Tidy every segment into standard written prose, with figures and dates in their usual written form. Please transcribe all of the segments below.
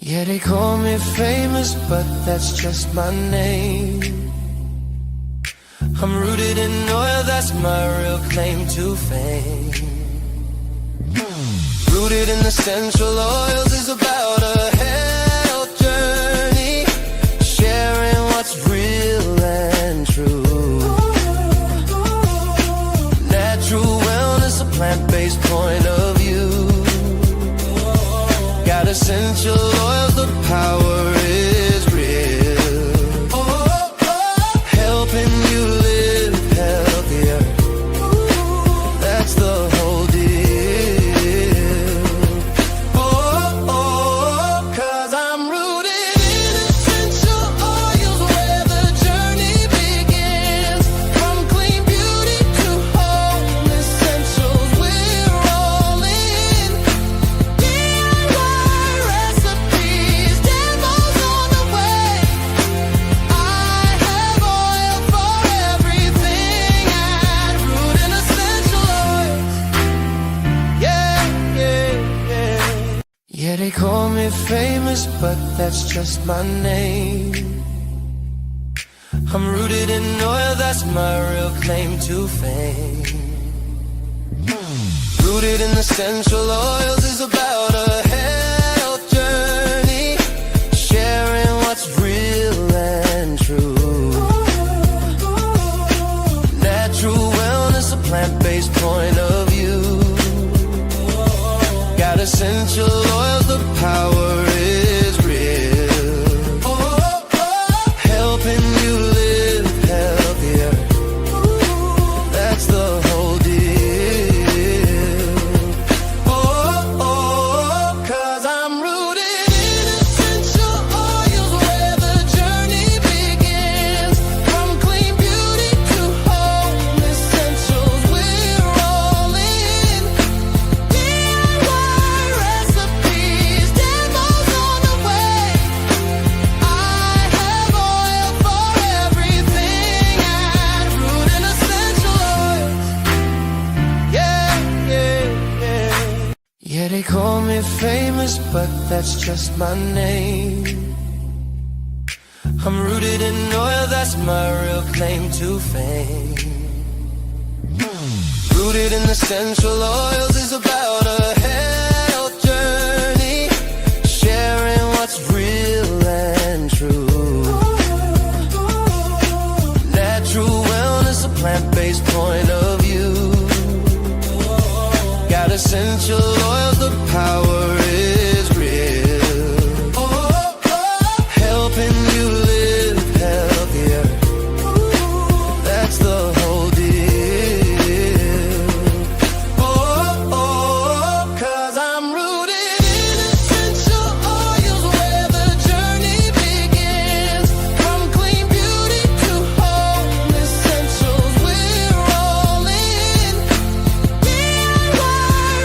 Yeah, they call me famous, but that's just my name. I'm rooted in oil, that's my real claim to fame. Rooted in essential oils is about a health journey, sharing what's real and true. Natural wellness, a plant-based point of view. Got essential oils, the power is real. Helping you live healthier, that's the whole deal. Cause I'm rooted in essential oils, where the journey begins. From clean beauty to home essentials, we're all in. DIY recipes, demos on the way. I have oil for everything at Root and Essential Oils. Yeah, yeah, yeah. Yeah, they call me famous, but that's just my name. I'm rooted in oil, that's my real claim to fame. Rooted in essential oils is about a health journey, sharing what's real and true. Natural wellness, a plant-based point of view. Got essential oils, the power is real. Helping you live healthier, that's the whole deal. Cause I'm rooted in essential oils, where the journey begins. From clean beauty to home essentials, we're all in. DIY recipes, demos on the way. I have oil for everything at Root and Essential Oils. Yeah, yeah, yeah. Yeah, they call me famous, but that's just my name. I'm rooted in oil, that's my real claim to fame. Rooted in essential oils is about a health journey, sharing what's real and true. Natural wellness, a plant-based point of view. Got essential oils, the power is real. Helping you live healthier, that's the whole deal. Cause I'm rooted in essential oils, where the journey begins. From clean beauty to home essentials, we're all in. DIY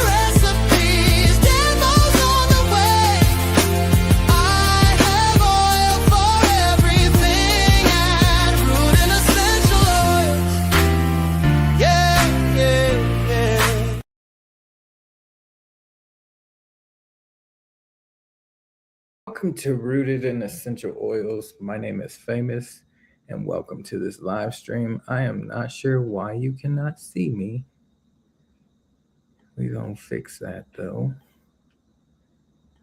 recipes, demos on the way. I have oil for everything at Root and Essential Oils. Yeah, yeah, yeah. Welcome to Rooted in Essential Oils. My name is Famous, and welcome to this live stream. I am not sure why you cannot see me. We're going to fix that, though.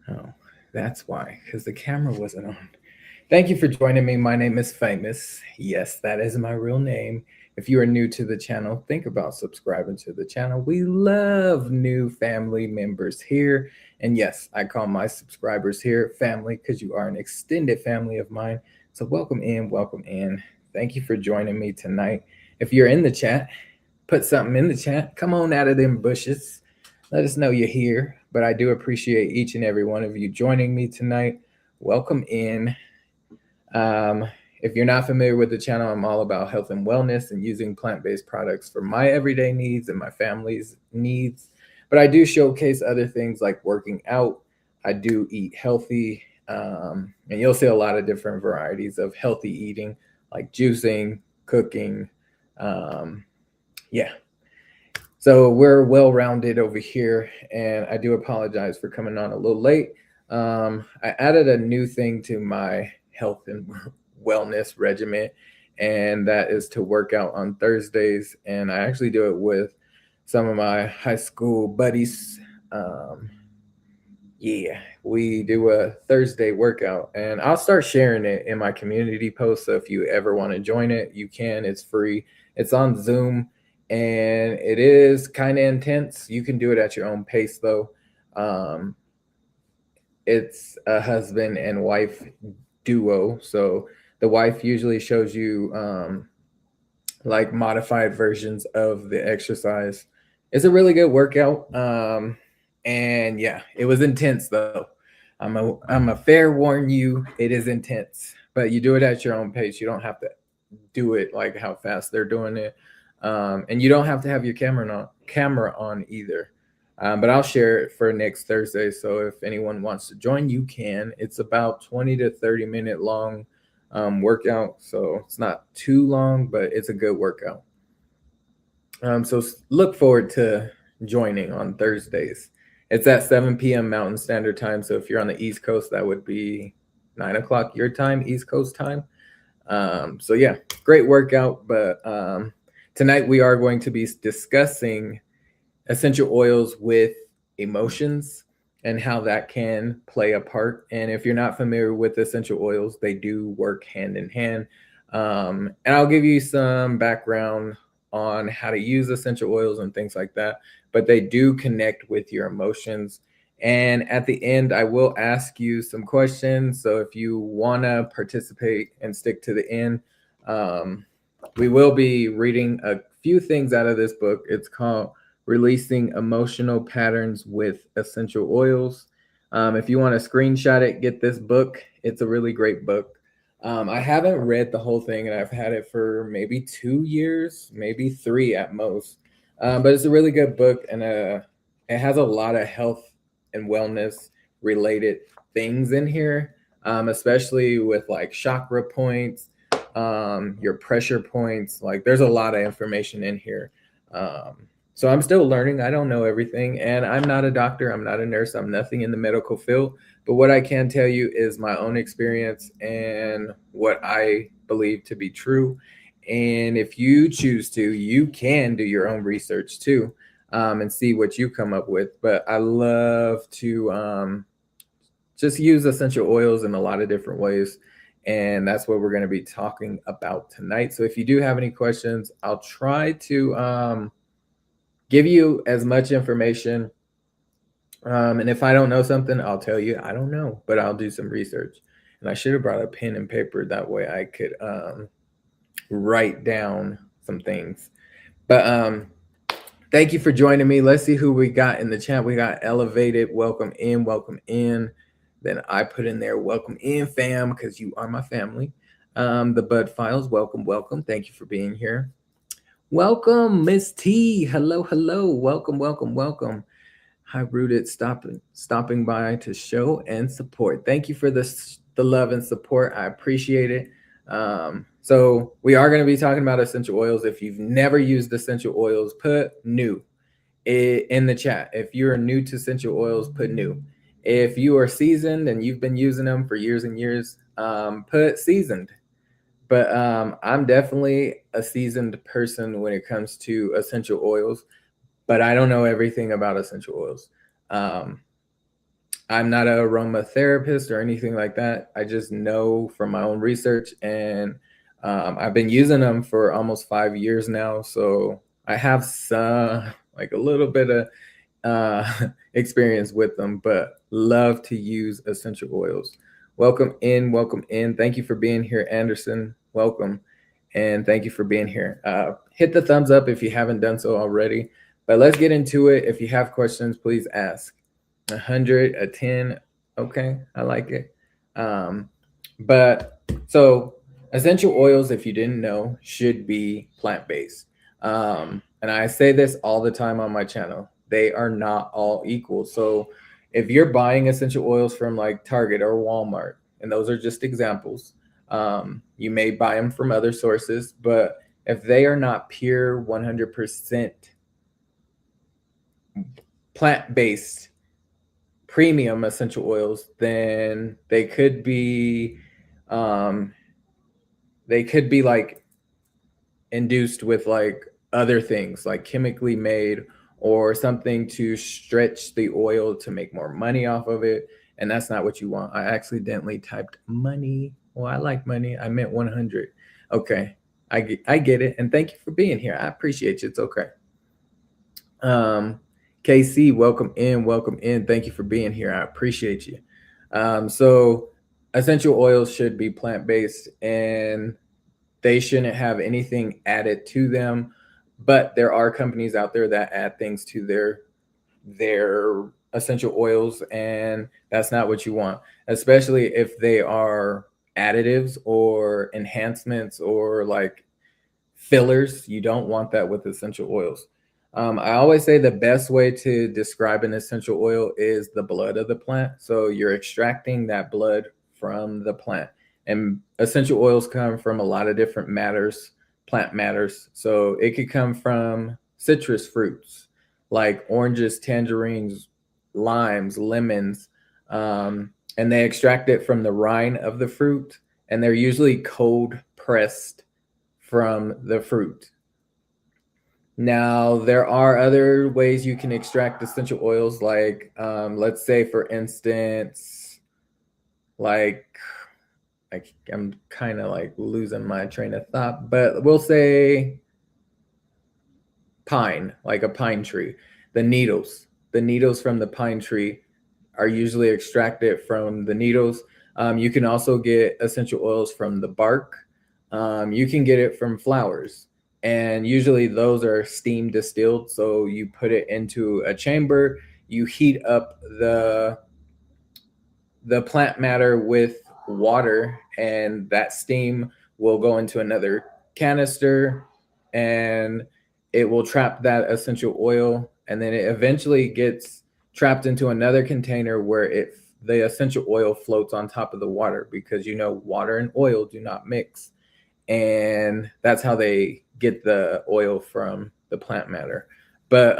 Oh, that's why, because the camera wasn't on. Thank you for joining me. My name is Famous. Yes, that is my real name. If you are new to the channel, think about subscribing to the channel. We love new family members here. And yes, I call my subscribers here family because you are an extended family of mine. So welcome in, welcome in. Thank you for joining me tonight. If you're in the chat, put something in the chat. Come on out of them bushes. Let us know you're here. But I do appreciate each and every one of you joining me tonight. Welcome in. If you're not familiar with the channel, I'm all about health and wellness and using plant-based products for my everyday needs and my family's needs. But I do showcase other things like working out. I do eat healthy, and you'll see a lot of different varieties of healthy eating, like juicing, cooking. Yeah. So we're well-rounded over here, and I do apologize for coming on a little late. I added a new thing to my health and wellness regimen, and that is to work out on Thursdays. And I actually do it with some of my high school buddies. Um, yeah, we do a Thursday workout, and I'll start sharing it in my community post. So if you ever want to join it, you can. It's free. It's on Zoom, and it is kind of intense. You can do it at your own pace, though. Um, it's a husband and wife duo. So the wife usually shows you like modified versions of the exercise. It's a really good workout. And yeah, it was intense though. I'm a fair warn you, it is intense. But you do it at your own pace. You don't have to do it like how fast they're doing it. And you don't have to have your camera on either. But I'll share it for next Thursday. So if anyone wants to join, you can. It's about 20 to 30-minute long workout. So it's not too long, but it's a good workout. So look forward to joining on Thursdays. It's at 7 p.m. Mountain Standard Time. So if you're on the East Coast, that would be 9 o'clock your time, East Coast time. So yeah, great workout. But tonight we are going to be discussing essential oils with emotions and how that can play a part. And if you're not familiar with essential oils, they do work hand in hand. And I'll give you some background on how to use essential oils and things like that, but they do connect with your emotions. And at the end, I will ask you some questions. So if you want to participate and stick to the end, we will be reading a few things out of this book. It's called Releasing Emotional Patterns with Essential Oils. If you want to screenshot it, get this book. It's a really great book. I haven't read the whole thing, and I've had it for maybe 2 years, maybe 3 at most. But it's a really good book, and it has a lot of health and wellness related things in here, especially with like chakra points, your pressure points. Like, there's a lot of information in here. So I'm still learning. I don't know everything, and I'm not a doctor. I'm not a nurse. I'm nothing in the medical field. But what I can tell you is my own experience and what I believe to be true. And if you choose to, you can do your own research too, and see what you come up with. But I love to just use essential oils in a lot of different ways. And that's what we're going to be talking about tonight. So if you do have any questions, I'll try to give you as much information. And if I don't know something, I'll tell you I don't know, but I'll do some research. And I should have brought a pen and paper. That way I could write down some things. But thank you for joining me. Let's see who we got in the chat. We got Elevated. Welcome in. Welcome in. Then I put in there, welcome in, fam, because you are my family. The Bud Files, welcome, welcome. Thank you for being here. Welcome, Miss T. Hello, hello. Welcome, welcome, welcome. Hi, Rooted, stopping by to show and support. Thank you for the love and support. I appreciate it. So we are going to be talking about essential oils. If you've never used essential oils, put new in the chat. If you're new to essential oils, put new. If you are seasoned and you've been using them for years and years, put seasoned. But I'm definitely a seasoned person when it comes to essential oils, but I don't know everything about essential oils. I'm not an aromatherapist or anything like that. I just know from my own research, and I've been using them for almost 5 years now. So I have some, like a little bit of experience with them, but love to use essential oils. Welcome in, welcome in. Thank you for being here, Anderson. Welcome, and thank you for being here. Hit the thumbs up if you haven't done so already. But let's get into it. If you have questions, please ask. 100, a 10, okay, I like it. But so essential oils, if you didn't know, should be plant-based. And I say this all the time on my channel. They are not all equal. So if you're buying essential oils from like Target or Walmart, and those are just examples, you may buy them from other sources, but if they are not pure 100% plant-based premium essential oils, then um, they could be like induced with like other things, like chemically made or something to stretch the oil to make more money off of it. And that's not what you want. I accidentally typed money. Well, I like money. I meant 100. Okay. I get it. And thank you for being here. I appreciate you. It's okay. Um, KC, welcome in. Welcome in. Thank you for being here. I appreciate you. So, essential oils should be plant based and they shouldn't have anything added to them. But there are companies out there that add things to their essential oils, and that's not what you want, especially if they are additives or enhancements or like fillers. You don't want that with essential oils. I always say the best way to describe an essential oil is the blood of the plant. So you're extracting that blood from the plant. And essential oils come from a lot of different matters, plant matters. So it could come from citrus fruits like oranges, tangerines, limes, lemons, and they extract it from the rind of the fruit. And they're usually cold pressed from the fruit. Now, there are other ways you can extract essential oils, like let's say, for instance, like I'm kind of like losing my train of thought, but we'll say pine, like a pine tree. The needles from the pine tree are usually extracted from the needles. You can also get essential oils from the bark. You can get it from flowers. And usually those are steam distilled. So you put it into a chamber, you heat up the plant matter with water, and that steam will go into another canister and it will trap that essential oil, and then it eventually gets trapped into another container where the essential oil floats on top of the water, because water and oil do not mix, and that's how they get the oil from the plant matter. But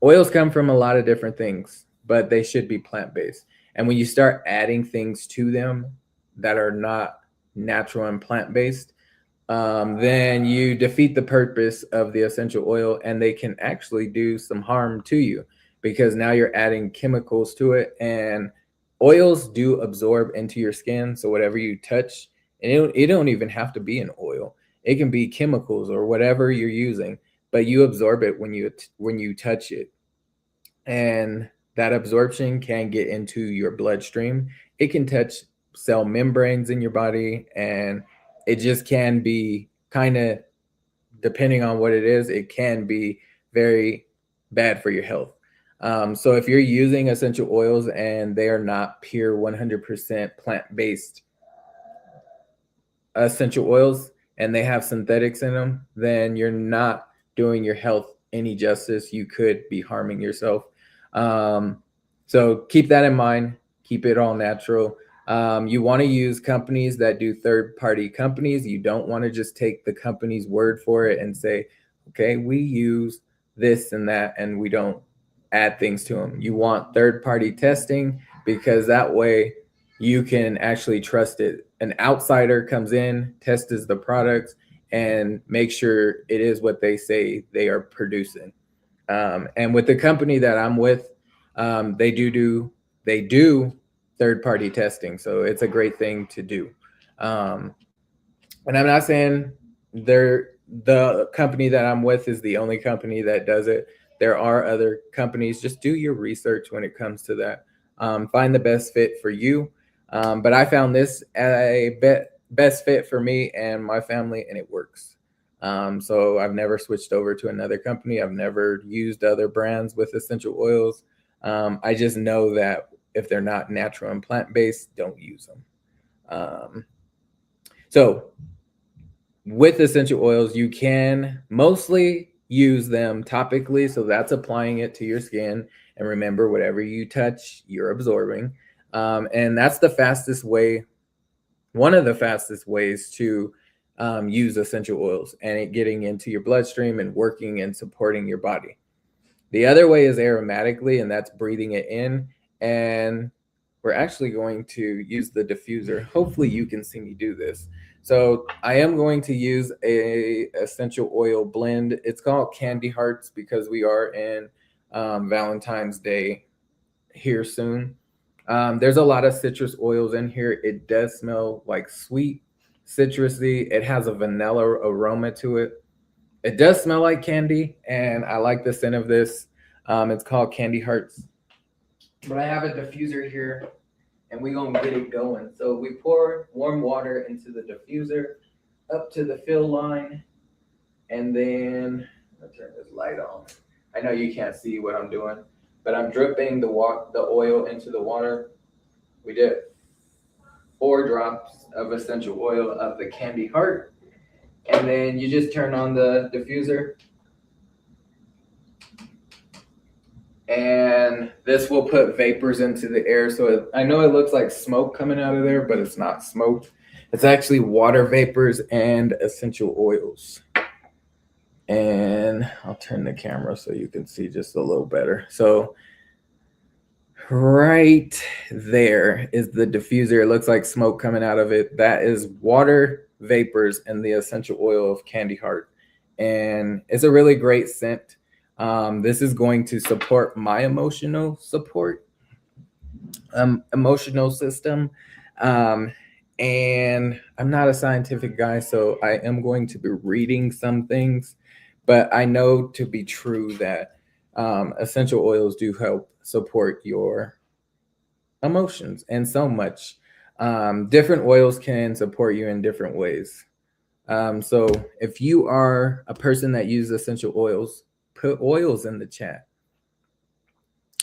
oils come from a lot of different things, but they should be plant-based. And when you start adding things to them that are not natural and plant-based, then you defeat the purpose of the essential oil, and they can actually do some harm to you, because now you're adding chemicals to it, and oils do absorb into your skin. So whatever you touch, and it don't even have to be an oil. It can be chemicals or whatever you're using, but you absorb it when you touch it. And that absorption can get into your bloodstream. It can touch cell membranes in your body, and it just can be kind of, depending on what it is, it can be very bad for your health. So if you're using essential oils and they are not pure 100% plant-based essential oils and they have synthetics in them, then you're not doing your health any justice. You could be harming yourself. So keep that in mind. Keep it all natural. You want to use companies that do third-party companies. You don't want to just take the company's word for it and say, okay, we use this and that, and we don't add things to them. You want third-party testing, because that way you can actually trust it. An outsider comes in, tests the products, and make sure it is what they say they are producing. And with the company that I'm with, they do third-party testing, so it's a great thing to do. And I'm not saying the company that I'm with is the only company that does it. There are other companies. Just do your research when it comes to that. Find the best fit for you. But I found this a best fit for me and my family, and it works. So I've never switched over to another company. I've never used other brands with essential oils. I just know that if they're not natural and plant-based, don't use them. So with essential oils, you can mostly use them topically. So that's applying it to your skin. And remember, whatever you touch, you're absorbing. And that's the fastest way, one of the fastest ways to use essential oils and it getting into your bloodstream and working and supporting your body. The other way is aromatically, and that's breathing it in. and we're actually going to use the diffuser. Hopefully you can see me do this. So I am going to use a essential oil blend. It's called Candy Hearts because we are in Valentine's Day here soon. There's a lot of citrus oils in here. It does smell like sweet, citrusy. It has a vanilla aroma to it. It does smell like candy, and I like the scent of this. It's called Candy Hearts. But I have a diffuser here, and we're gonna get it going. So we pour warm water into the diffuser up to the fill line, and then I'll turn this light on. I know you can't see what I'm doing, but I'm dripping the oil into the water. We did 4 drops of essential oil of the Candy Heart, and then you just turn on the diffuser, and this will put vapors into the air. So I know it looks like smoke coming out of there, but it's not smoke. It's actually water vapors and essential oils. And I'll turn the camera so you can see just a little better. So right there is the diffuser. It looks like smoke coming out of it. That is water vapors and the essential oil of Candy Heart. And it's a really great scent. This is going to support my emotional system. And I'm not a scientific guy, so I am going to be reading some things, but I know to be true that essential oils do help support your emotions and so much. Different oils can support you in different ways. So if you are a person that uses essential oils, put oils in the chat.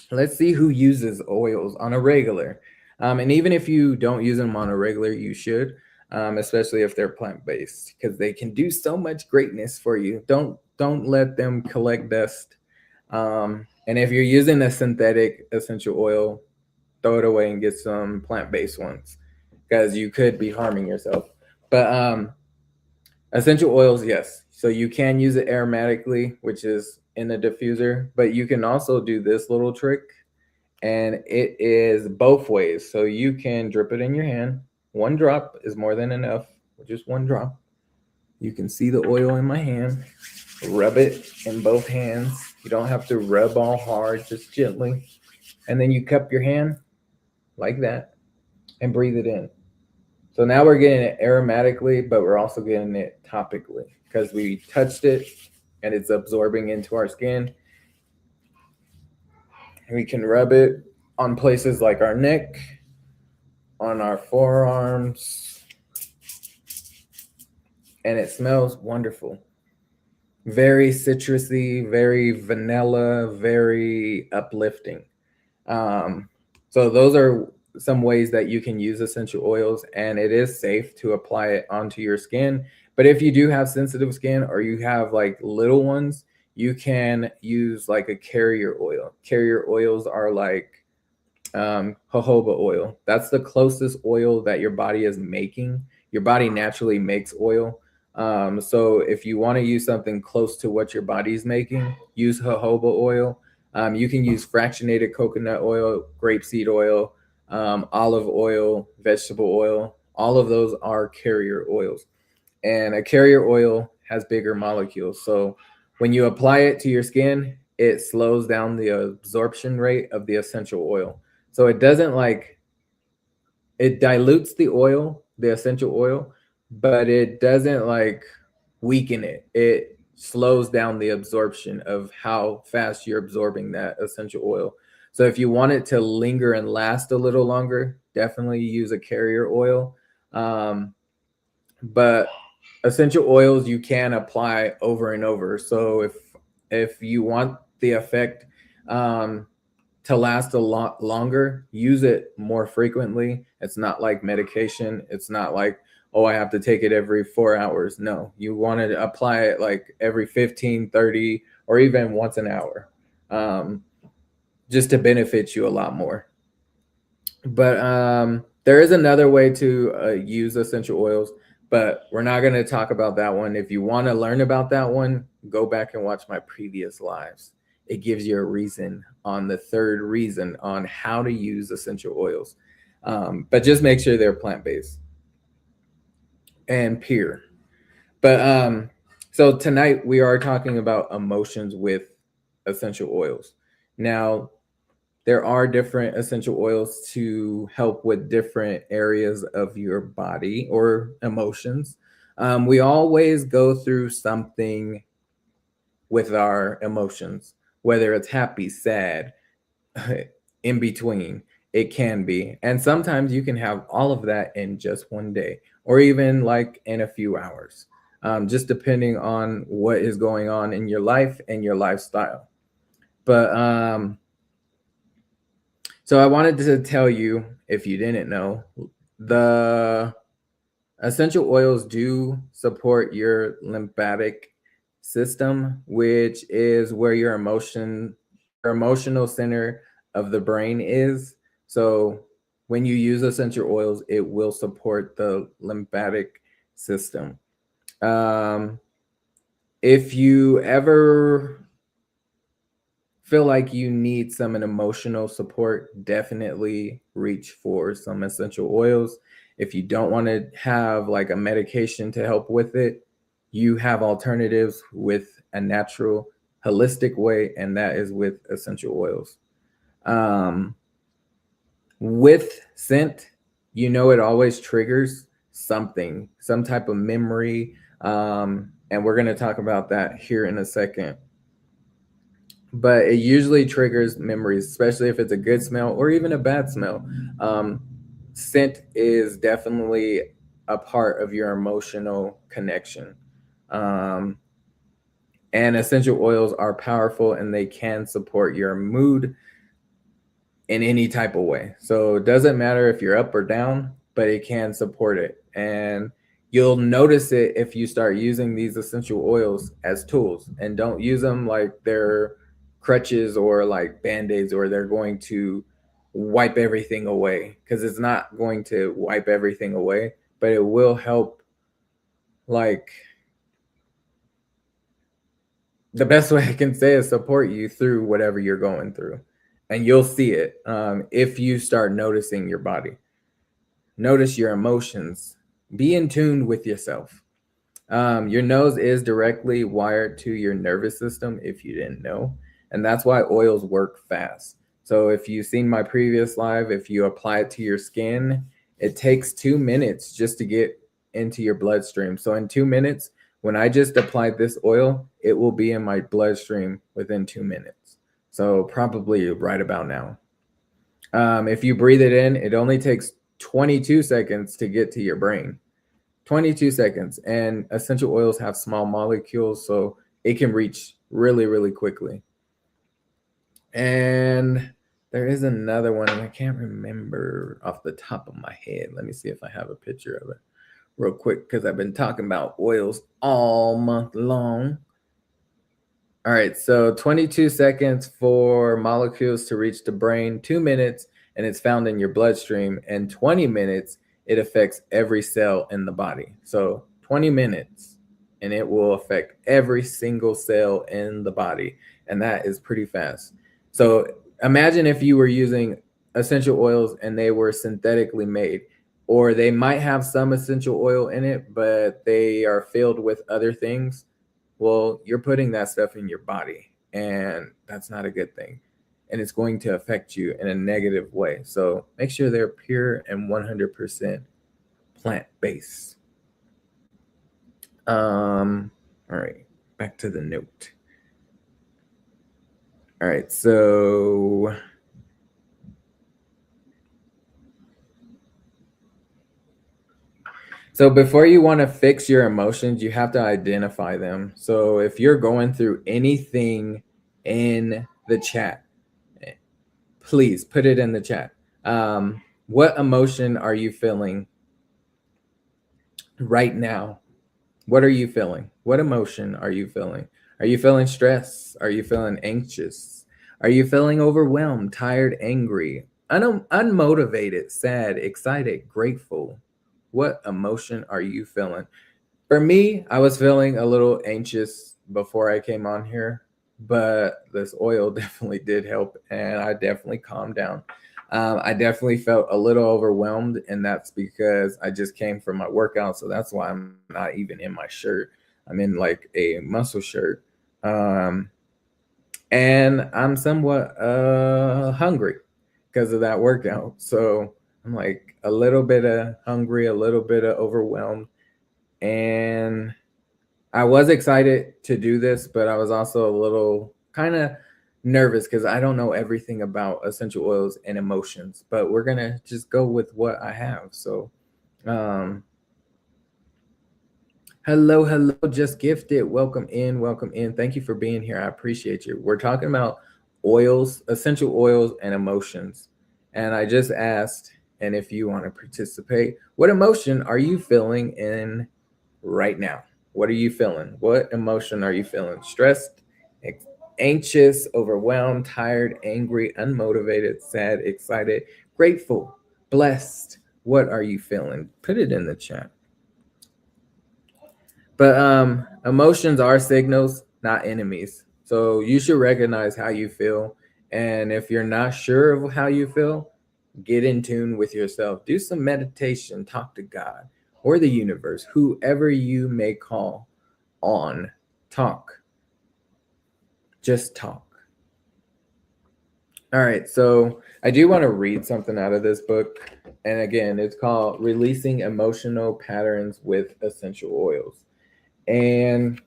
Let's see who uses oils on a regular. And even if you don't use them on a regular, you should, especially if they're plant-based, because they can do so much greatness for you. Don't let them collect dust. And if you're using a synthetic essential oil, throw it away and get some plant-based ones, because you could be harming yourself. But essential oils, yes. So you can use it aromatically, which is in a diffuser, but you can also do this little trick, and it is both ways. So you can drip it in your hand. 1 drop is more than enough, just 1 drop. You can see the oil in my hand. Rub it in both hands. You don't have to rub all hard, just gently. And then you cup your hand like that and breathe it in. So now we're getting it aromatically, but we're also getting it topically because we touched it and it's absorbing into our skin. We can rub it on places like our neck, on our forearms, and it smells wonderful. Very citrusy, very vanilla, very uplifting. So those are some ways that you can use essential oils, and it is safe to apply it onto your skin. But if you do have sensitive skin or you have like little ones, you can use like a carrier oil. Carrier oils are like jojoba oil. That's the closest oil that your body is making. Your body naturally makes oil. So if you want to use something close to what your body's making, use jojoba oil. You can use fractionated coconut oil, grapeseed oil, olive oil, vegetable oil. All of those are carrier oils. And a carrier oil has bigger molecules. So when you apply it to your skin, it slows down the absorption rate of the essential oil. So it doesn't it dilutes the oil, the essential oil, but it doesn't weaken it. It slows down the absorption of how fast you're absorbing that essential oil. So if you want it to linger and last a little longer, definitely use a carrier oil. But essential oils you can apply over and over. So if you want the effect to last a lot longer, use it more frequently. It's not like medication. It's not like, oh, I have to take it every 4 hours. No, you want to apply it like every 15, 30, or even once an hour, just to benefit you a lot more. But there is another way to use essential oils, but we're not going to talk about that one. If you want to learn about that one, go back and watch my previous lives. it gives you a reason on the third reason on how to use essential oils. But just make sure they're plant based and pure. But so tonight we are talking about emotions with essential oils. Now, there are different essential oils to help with different areas of your body or emotions. We always go through something with our emotions, whether it's happy, sad, in between. It can be. And sometimes you can have all of that in just one day or even like in a few hours, just depending on what is going on in your life and your lifestyle. But so I wanted to tell you, if you didn't know, the essential oils do support your lymphatic system, which is where your emotional center of the brain is. So when you use essential oils, it will support the lymphatic system. Um, if you ever feel like you need some emotional support, definitely reach for some essential oils. If you don't want to have like a medication to help with it, you have alternatives with a natural, holistic way, and that is with essential oils. Um, with scent, it always triggers something, some type of memory. And we're going to talk about that here in a second, but it usually triggers memories, especially if it's a good smell or even a bad smell. Um, Scent is definitely a part of your emotional connection. Um, and essential oils are powerful and they can support your mood in any type of way. So it doesn't matter if you're up or down, but it can support it. And you'll notice it if you start using these essential oils as tools and don't use them like they're crutches or like band-aids or they're going to wipe everything away, because it's not going to wipe everything away, but it will help. Like, the best way I can say is support you through whatever you're going through. And you'll see it if you start noticing your body, notice your emotions, be in tune with yourself. Your nose is directly wired to your nervous system, if you didn't know. And that's why oils work fast. So if you've seen my previous live, if you apply it to your skin, it takes 2 minutes just to get into your bloodstream. So in 2 minutes, when I just applied this oil, it will be in my bloodstream within 2 minutes. So probably right about now. If you breathe it in, it only takes 22 seconds to get to your brain. 22 seconds. And essential oils have small molecules, so it can reach really, really quickly. And there is another one, and I can't remember off the top of my head. Let me see if I have a picture of it real quick, because I've been talking about oils all month long. All right, so 22 seconds for molecules to reach the brain, 2 minutes, and it's found in your bloodstream, and 20 minutes, it affects every cell in the body. So 20 minutes, and it will affect every single cell in the body, and that is pretty fast. So imagine if you were using essential oils and they were synthetically made, or they might have some essential oil in it, but they are filled with other things. Well, you're putting that stuff in your body, and that's not a good thing. And it's going to affect you in a negative way. So make sure they're pure and 100% plant-based. All right, back to the note. All right, so before you want to fix your emotions, you have to identify them. So if you're going through anything in the chat, please put it in the chat. What emotion are you feeling right now? What are you feeling? What emotion are you feeling? Are you feeling stress? Are you feeling anxious? Are you feeling overwhelmed, tired, angry, unmotivated, sad, excited, grateful? What emotion are you feeling? For me, I was feeling a little anxious before I came on here. but this oil definitely did help, and I definitely calmed down. I definitely felt a little overwhelmed, and that's because I just came from my workout, so that's why I'm not even in my shirt. I'm in like a muscle shirt, um, and I'm somewhat hungry because of that workout. So I'm like a little bit of hungry, a little bit of overwhelmed, and I was excited to do this, but I was also a little kind of nervous because I don't know everything about essential oils and emotions. But we're gonna just go with what I have. So, um, hello, hello, just gifted. Welcome in, welcome in. Thank you for being here. I appreciate you. We're talking about oils, essential oils, and emotions. And I just asked, and if you want to participate, what emotion are you feeling in right now? What are you feeling? What emotion are you feeling? Stressed, anxious, overwhelmed, tired, angry, unmotivated, sad, excited, grateful, blessed? What are you feeling? Put it in the chat. But emotions are signals, not enemies. So you should recognize how you feel. And if you're not sure of how you feel, get in tune with yourself. Do some meditation, talk to God or the universe, whoever you may call on. Talk. Just talk. All right. So I do want to read something out of this book. And again, it's called Releasing Emotional Patterns with Essential Oils. And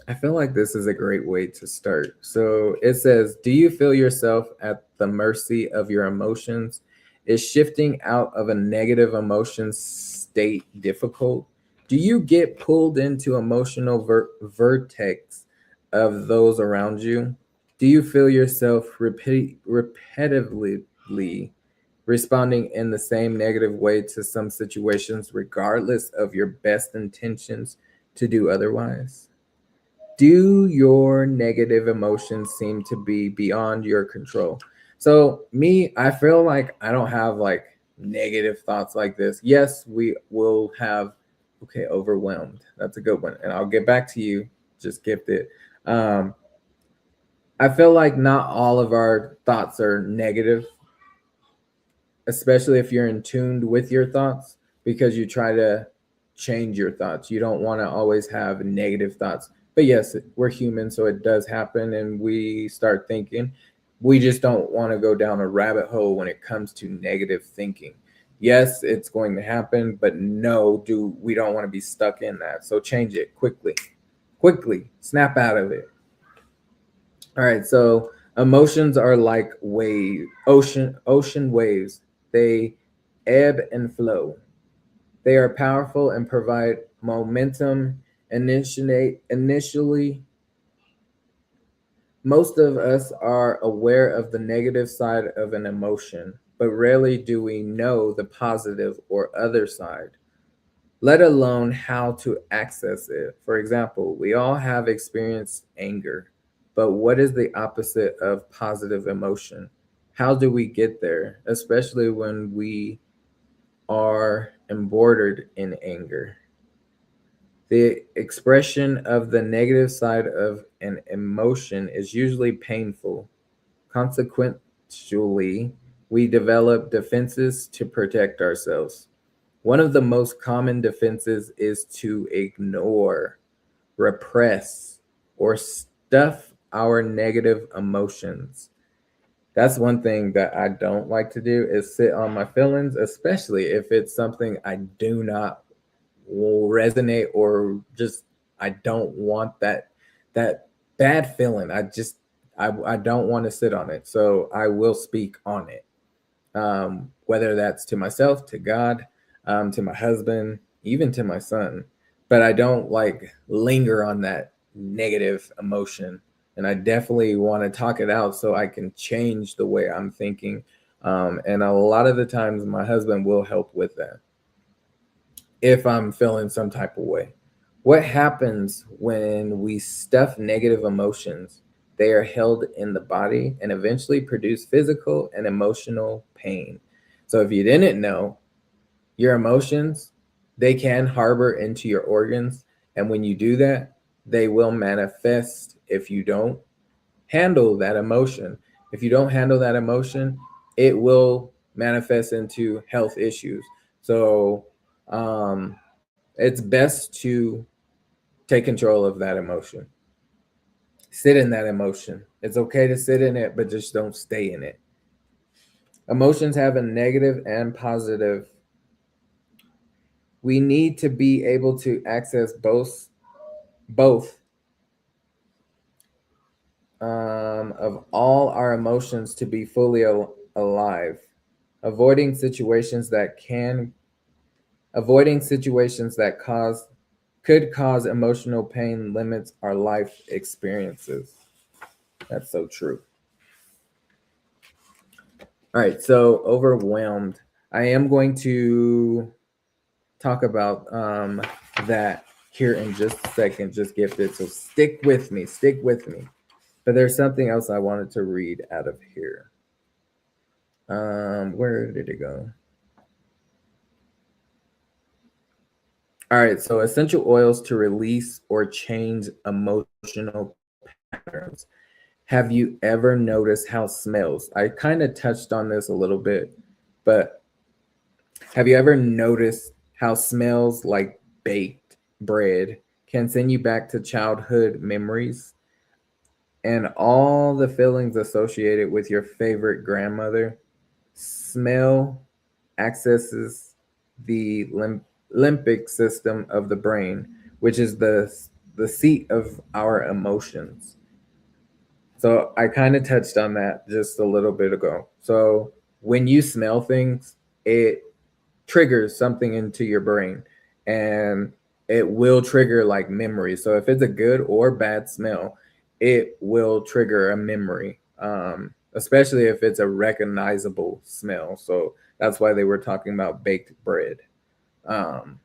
I feel like this is a great way to start. So it says, do you feel yourself at the mercy of your emotions? Is shifting out of a negative emotion state difficult? Do you get pulled into emotional vertex of those around you? Do you feel yourself repetitively responding in the same negative way to some situations, regardless of your best intentions to do otherwise? Do your negative emotions seem to be beyond your control? So, me, I feel like I don't have like negative thoughts like this. Yes, we will have, okay, overwhelmed. That's a good one. And I'll get back to you. Just gift it. Um, I feel like not all of our thoughts are negative, especially if you're in tuned with your thoughts, because you try to change your thoughts. You don't want to always have negative thoughts. But yes, we're human, so it does happen and we start thinking. We just don't want to go down a rabbit hole when it comes to negative thinking. Yes, it's going to happen, but no, do we don't want to be stuck in that. So change it quickly. Quickly, snap out of it. All right, so emotions are like ocean waves. They ebb and flow. They are powerful and provide momentum. Initially, most of us are aware of the negative side of an emotion, but rarely do we know the positive or other side, let alone how to access it. For example, we all have experienced anger, but what is the opposite of positive emotion? How do we get there, especially when we are embroidered in anger? The expression of the negative side of an emotion is usually painful. Consequently, we develop defenses to protect ourselves. One of the most common defenses is to ignore, repress, or stuff our negative emotions. That's one thing that I don't like to do is sit on my feelings, especially if it's something I do not will resonate or just I don't want that bad feeling. I don't want to sit on it. So I will speak on it, whether that's to myself, to God, to my husband, even to my son. But I don't like linger on that negative emotion. And I definitely want to talk it out so I can change the way I'm thinking. And a lot of the times, my husband will help with that if I'm feeling some type of way. What happens when we stuff negative emotions? They are held in the body and eventually produce physical and emotional pain. So if you didn't know, your emotions, they can harbor into your organs. And when you do that, they will manifest if you don't handle that emotion, if you don't handle that emotion, it will manifest into health issues. So um, it's best to take control of that emotion. Sit in that emotion. It's okay to sit in it, but just don't stay in it. Emotions have a negative and positive. We need to be able to access both of all our emotions to be fully alive. Avoiding situations that can avoiding situations that could cause emotional pain limits our life experiences. That's so true. All right, so overwhelmed. I am going to talk about that here in just a second, just gifted. So stick with me, stick with me. But there's something else I wanted to read out of here. Where did it go? All right, so essential oils to release or change emotional patterns. Have you ever noticed how smells? I kind of touched on this a little bit, but have you ever noticed how smells like baked bread can send you back to childhood memories and all the feelings associated with your favorite grandmother? Smell accesses the limbic system of the brain, which is the seat of our emotions. So I kind of touched on that just a little bit ago. So when you smell things, it triggers something into your brain, and it will trigger like memory. So if it's a good or bad smell, it will trigger a memory, especially if it's a recognizable smell. So that's why they were talking about baked bread, um,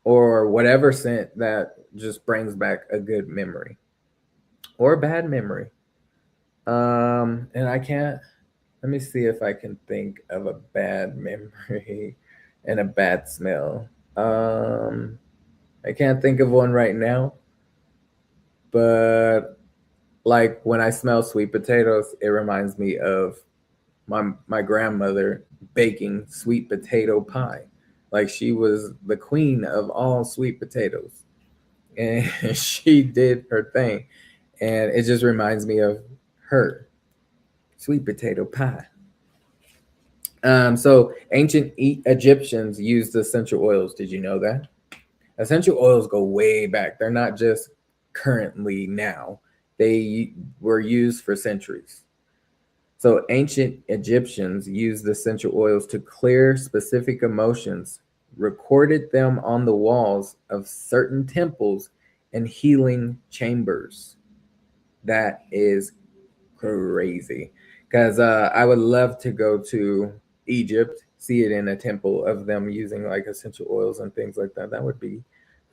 or whatever scent that just brings back a good memory or a bad memory. And I can't. Let me see if I can think of a bad memory and a bad smell. Um, I can't think of one right now, but like when I smell sweet potatoes, it reminds me of my grandmother baking sweet potato pie. Like she was the queen of all sweet potatoes, and she did her thing, and it just reminds me of her sweet potato pie. So ancient Egyptians used essential oils. Did you know that? Essential oils go way back. They're not just currently now. They were used for centuries. So ancient Egyptians used essential oils to clear specific emotions, recorded them on the walls of certain temples and healing chambers. That is crazy. Because I would love to go to Egypt, see it in a temple of them using like essential oils and things like that. That would be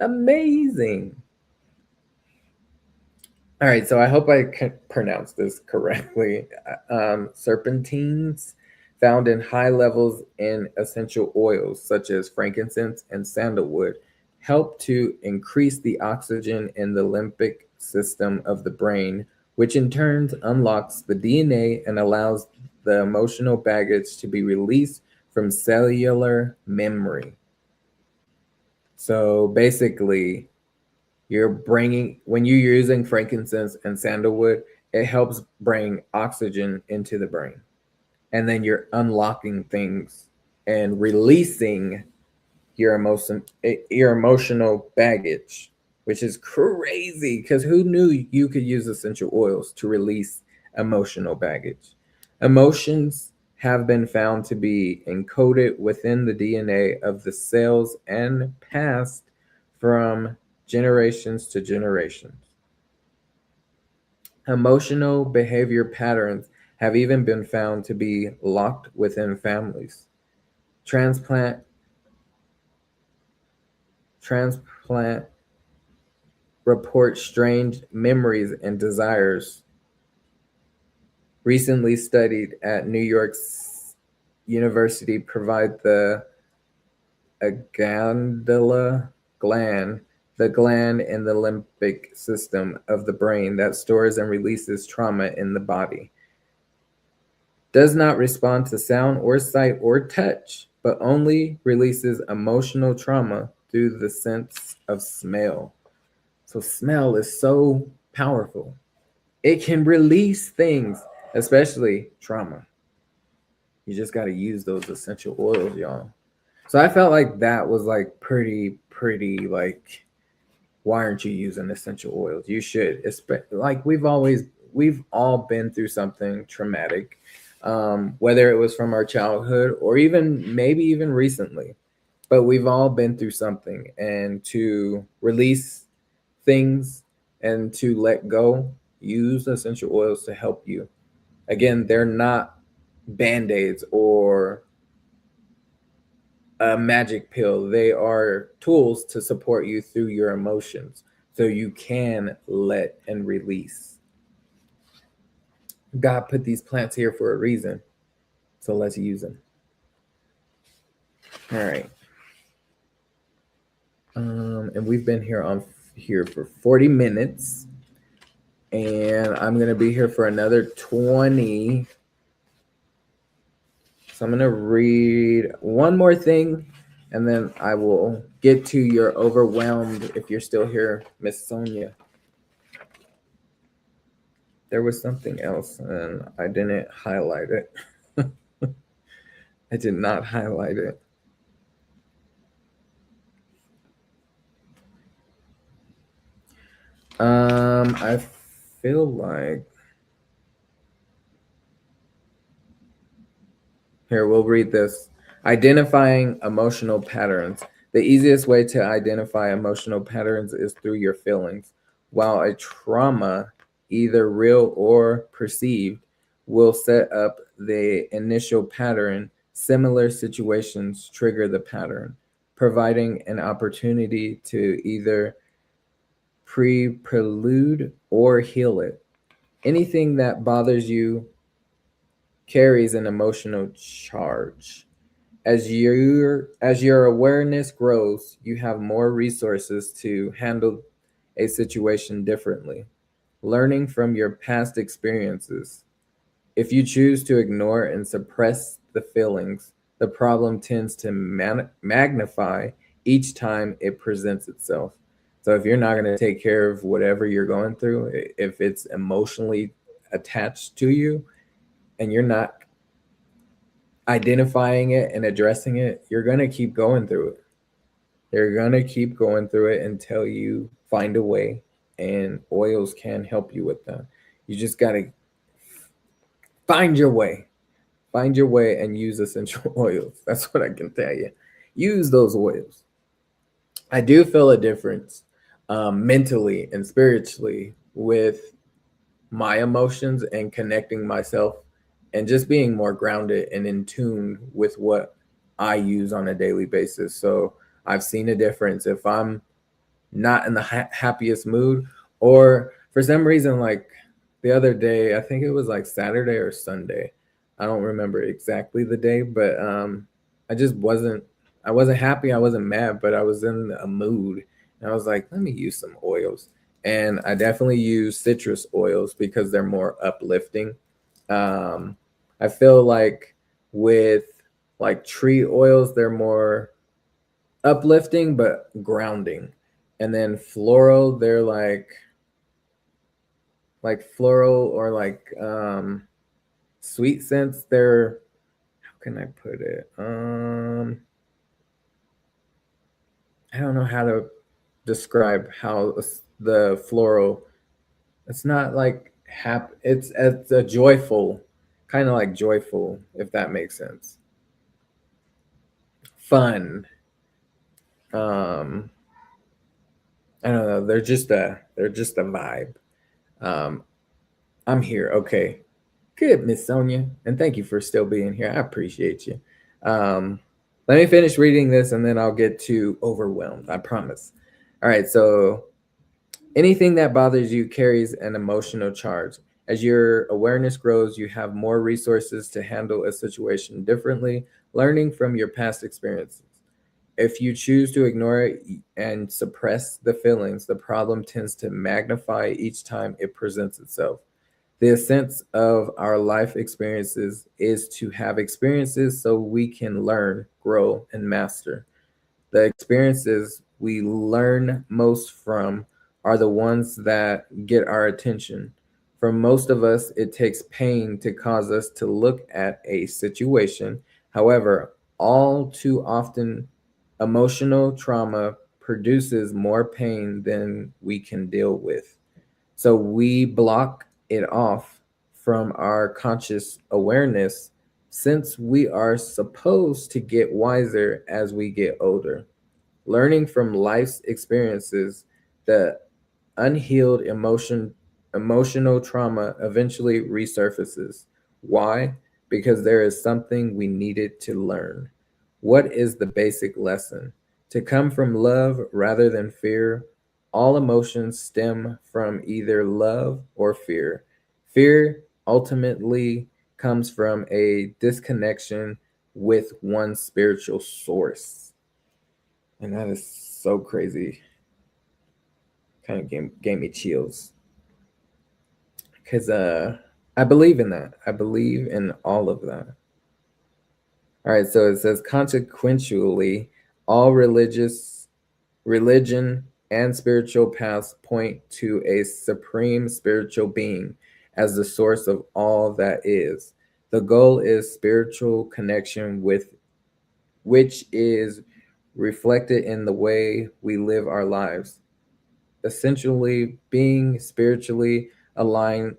amazing. All right, so I hope I can pronounce this correctly. Serpentines found in high levels in essential oils such as frankincense and sandalwood help to increase the oxygen in the limbic system of the brain, which in turn unlocks the DNA and allows the emotional baggage to be released from cellular memory. So basically, you're bringing, when you're using frankincense and sandalwood, it helps bring oxygen into the brain. And then you're unlocking things and releasing your emotional baggage, which is crazy because who knew you could use essential oils to release emotional baggage? Emotions have been found to be encoded within the DNA of the cells and passed from generations to generations. Emotional behavior patterns have even been found to be locked within families. Transplant transplant report strange memories and desires. Recently studied at New York's University provide the amygdala gland the gland in the limbic system of the brain that stores and releases trauma in the body. Does not respond to sound or sight or touch, but only releases emotional trauma through the sense of smell. So, smell is so powerful. It can release things, especially trauma. You just got to use those essential oils, y'all. So, I felt like that was like pretty like, why aren't you using essential oils? You should. Like we've all been through something traumatic, whether it was from our childhood or even maybe even recently. But we've all been through something, and to release things and to let go, use essential oils to help you. Again, they're not band-aids or a magic pill. They are tools to support you through your emotions so you can let and release. God put these plants here for a reason. So let's use them. All right. And we've been here for 40 minutes. And I'm going to be here for another 20. So I'm going to read one more thing, and then I will get to your overwhelmed if you're still here, Miss Sonia. There was something else, and I didn't highlight it. I did not highlight it. I feel like here, we'll read this. Identifying emotional patterns. The easiest way to identify emotional patterns is through your feelings. While a trauma, either real or perceived, will set up the initial pattern, similar situations trigger the pattern, providing an opportunity to either prelude or heal it. Anything that bothers you carries an emotional charge. As your awareness grows, you have more resources to handle a situation differently, learning from your past experiences. If you choose to ignore and suppress the feelings, the problem tends to magnify each time it presents itself. So if you're not going to take care of whatever you're going through, if it's emotionally attached to you and you're not identifying it and addressing it, you're going to keep going through it. You're going to keep going through it until you find a way, and oils can help you with that. You just got to find your way. Find your way and use essential oils. That's what I can tell you. Use those oils. I do feel a difference mentally and spiritually with my emotions and connecting myself and just being more grounded and in tune with what I use on a daily basis. So I've seen a difference if I'm not in the happiest mood, or for some reason, like the other day, I think it was like Saturday or Sunday. I don't remember exactly the day, but I just wasn't. I wasn't happy. I wasn't mad, but I was in a mood, and I was like, let me use some oils. And I definitely use citrus oils because they're more uplifting. Um, I feel like with like tree oils, they're more uplifting but grounding. And then floral, they're like floral or like sweet scents. They're, how can I put it? I don't know how to describe how the floral. It's not like It's a joyful, kind of like joyful, if that makes sense. Fun. Um, I don't know. They're just a vibe. Um, I'm here. Okay. Good, Miss Sonia. And thank you for still being here. I appreciate you. Um, Let me finish reading this and then I'll get to overwhelmed. I promise. All right. So anything that bothers you carries an emotional charge. As your awareness grows, you have more resources to handle a situation differently, learning from your past experiences. If you choose to ignore it and suppress the feelings, the problem tends to magnify each time it presents itself. The essence of our life experiences is to have experiences so we can learn, grow, and master. The experiences we learn most from are the ones that get our attention. For most of us, it takes pain to cause us to look at a situation. However, all too often, emotional trauma produces more pain than we can deal with. So we block it off from our conscious awareness since we are supposed to get wiser as we get older. Learning from life's experiences, the unhealed emotional trauma eventually resurfaces. Why? Because there is something we needed to learn. What is the basic lesson? To come from love rather than fear. All emotions stem from either love or fear. Fear ultimately comes from a disconnection with one's spiritual source. And that is so crazy. Kind of gave me chills. Because I believe in that. I believe in all of that. All right, so it says consequentially, all religion and spiritual paths point to a supreme spiritual being as the source of all that is. The goal is spiritual connection with which is reflected in the way we live our lives. Essentially, being spiritually aligned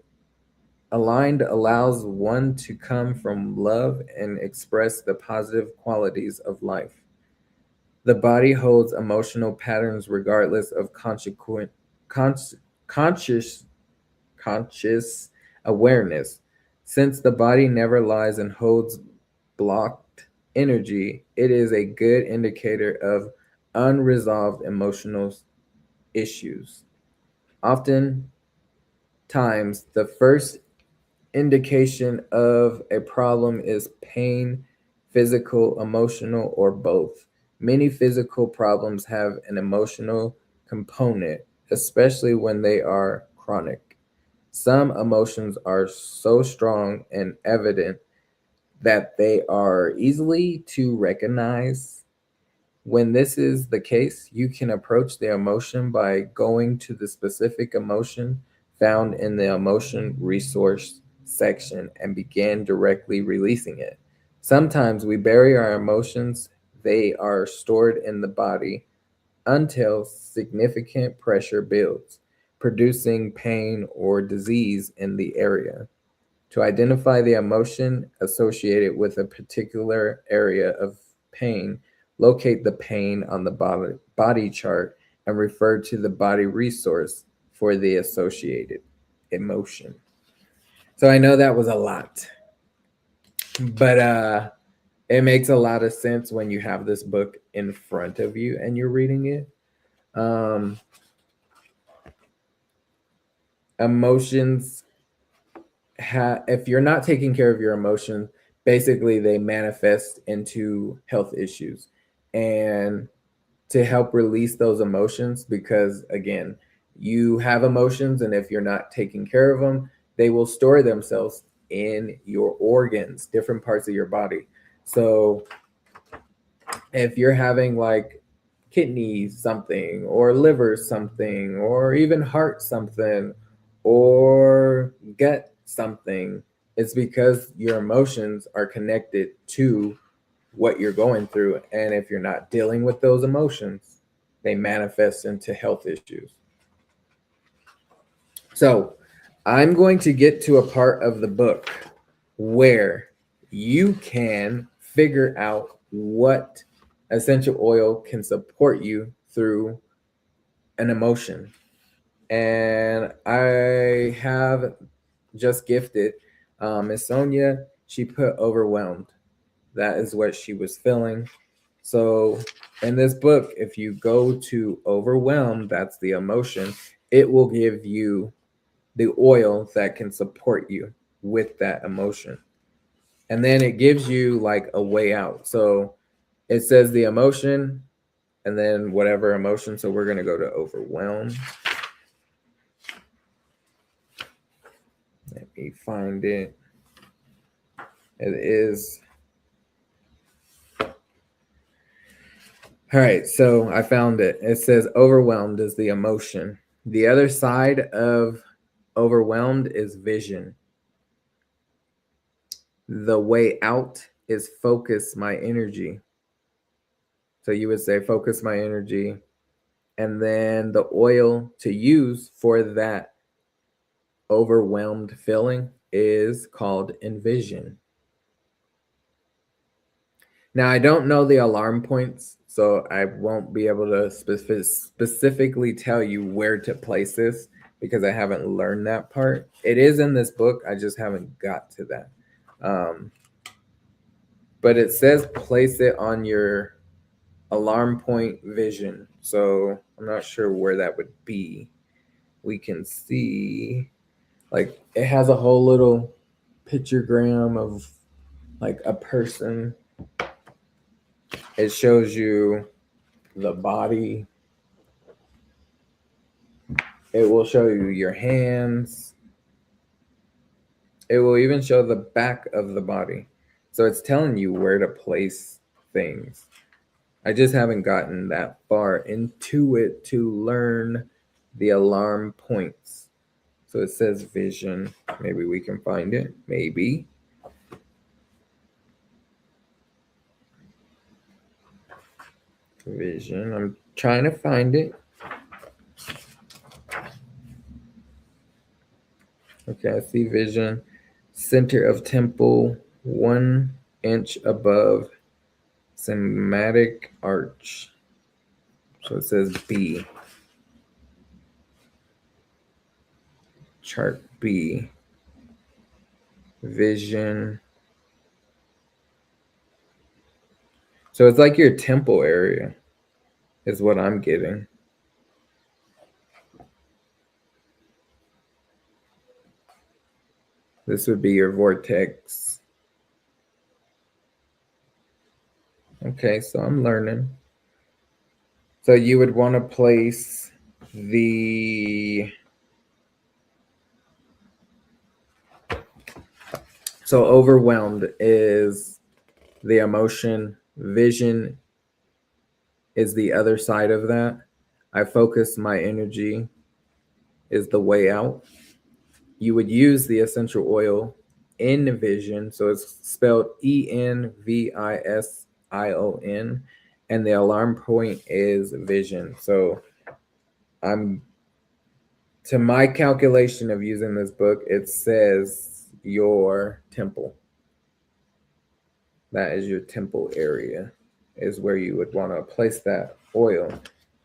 aligned allows one to come from love and express the positive qualities of life. The body holds emotional patterns regardless of con- conscious conscious awareness. Since the body never lies and holds blocked energy, it is a good indicator of unresolved emotional issues. Oftentimes, the first indication of a problem is pain, physical, emotional, or both. Many physical problems have an emotional component, especially when they are chronic. Some emotions are so strong and evident that they are easily to recognize. When this is the case, you can approach the emotion by going to the specific emotion found in the emotion resource section and begin directly releasing it. Sometimes we bury our emotions, they are stored in the body until significant pressure builds, producing pain or disease in the area. To identify the emotion associated with a particular area of pain, locate the pain on the body chart and refer to the body resource for the associated emotion. So I know that was a lot, but it makes a lot of sense when you have this book in front of you and you're reading it. Um, Emotions if you're not taking care of your emotions, basically they manifest into health issues. And to help release those emotions, because again, you have emotions, and if you're not taking care of them, they will store themselves in your organs, different parts of your body. So if you're having like kidney something or liver something or even heart something or gut something, it's because your emotions are connected to what you're going through. And if you're not dealing with those emotions, they manifest into health issues. So I'm going to get to a part of the book where you can figure out what essential oil can support you through an emotion. And I have just gifted Miss Sonia. She put overwhelmed. That is what she was feeling. So in this book, if you go to overwhelm, that's the emotion, it will give you the oil that can support you with that emotion. And then it gives you like a way out. So It says the emotion and then whatever emotion. So we're going to go to overwhelm. Let me find it. It is. All right, so I found it. It says overwhelmed is the emotion. The other side of overwhelmed is vision. The way out is focus my energy. So you would say focus my energy. And then the oil to use for that overwhelmed feeling is called envision. Now, I don't know the alarm points, so I won't be able to specifically tell you where to place this because I haven't learned that part. It is in this book, I just haven't got to that. But it says place it on your alarm point vision. So I'm not sure where that would be. We can see, like, it has a whole little pictogram of like a person. It shows you the body. It will show you your hands. It will even show the back of the body. So it's telling you where to place things. I just haven't gotten that far into it to learn the alarm points. So it says vision. Maybe we can find it. Maybe. Vision. I'm trying to find it. Okay, I see vision. Center of temple, 1 inch above somatic arch. So it says B. Chart B. Vision. So it's like your temple area is what I'm getting. This would be your vortex. Okay, so I'm learning. So you would want to place the... So overwhelmed is the emotion. Vision is the other side of that. I focus my energy is the way out. You would use the essential oil in vision. So it's spelled ENVISION. And the alarm point is vision. So to my calculation of using this book, it says your temple. That is your temple area, is where you would want to place that oil.